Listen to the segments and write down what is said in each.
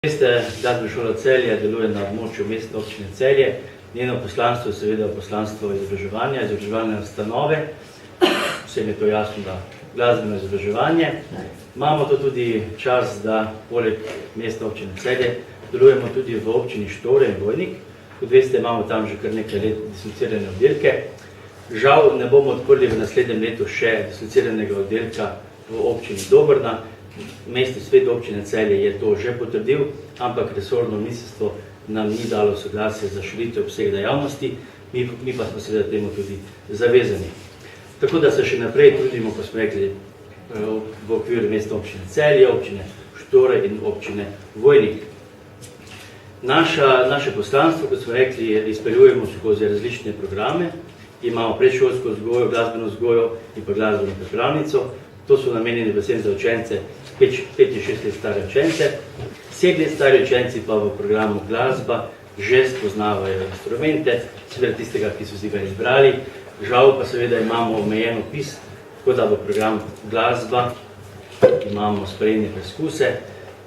Veste, Glasbena šola Celje deluje na območju mestne občine Celje. Njeno poslanstvo je seveda poslanstvo izobraževanja, izobraževalne ustanove. Vsem je to jasno, da glasbeno izobraževanje. Imamo to tudi čas, da poleg mestne občine Celje delujemo tudi v občini Štore in Vojnik. Kot veste, imamo tam že kar nekaj let dislocirane oddelke. Žal ne bomo odprli v naslednjem letu še dislociranega oddelka v občini Dobrna. Mestni svet občine Celje je to že potrdil, ampak resorno ministrstvo nam ni dalo soglasje za širitev obsega dejavnosti, mi pa smo seveda temu tudi zavezani. Tako da se še naprej trudimo, ko smo rekli, v okviru mestne občine Celje, občine Štore in občine Vojnik. Naše poslanstvo, kot smo rekli, izpeljujemo skozi različne programe. Imamo predšolsko vzgojo, glasbeno vzgojo in pa glasbeno pripravnico. To so namenjeni predvsem za učence 5 in 6 let stare učence. 7 let stari učenci pa v programu glasba že spoznavajo instrumente, seveda tistega, ki so si ga izbrali. Žal pa seveda imamo omejen opis, tako da v program glasba imamo sprejemne preskuse,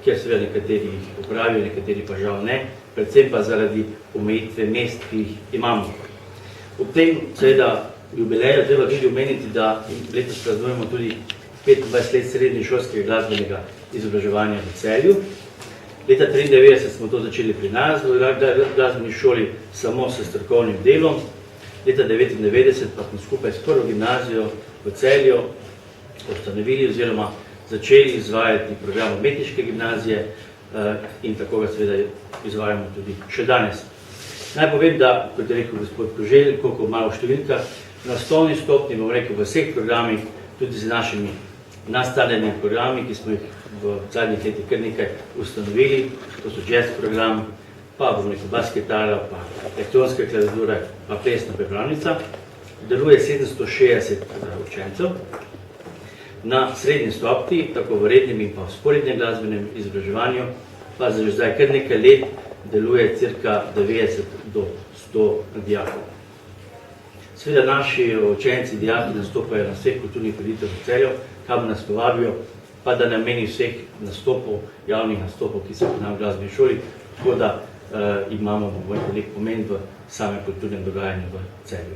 kjer seveda nekateri jih upravijo, nekateri pa žal ne, predvsem pa zaradi omejitve mest, ki jih imamo. Ob tem seveda jubileju treba tudi omeniti, da letos praznujemo tudi 25 let srednješolskega glasbenega izobraževanja v Celju. Leta 1993 smo to začeli pri nas v glasbeni šoli samo s strokovnim delom. Leta 1999 pa smo skupaj s prvo gimnazijo v Celju ustanovili oziroma začeli izvajati program umetniške gimnazije in tako ga seveda izvajamo tudi še danes. Naj povem, da, kot je rekel gospod Koželj, koliko malo številka, na osnovni stopnji, bom rekel, v vseh programih, tudi z našimi nastavljenimi programi, ki smo jih v zadnjih letih kar nekaj ustanovili, to so jazz program, pa bom rekel bas kitara, pa elektronska klaviatura, pa plesna pripravnica. Deluje 760 učencev. Na srednji stopnji, tako v rednem in pa v vzporednem glasbenem izobraževanju, pa za že zdaj kar nekaj let deluje cirka 90 do 100 dijakov. Seveda naši učenci, dijaki nastopajo na vseh kulturnih prireditvah v Celju, kam nas povabijo, pa da nameni vseh nastopov, javnih nastopov, ki so pri nas v glasbeni šoli, tako da imamo nek pomen v samem kulturnem dogajanju v Celju.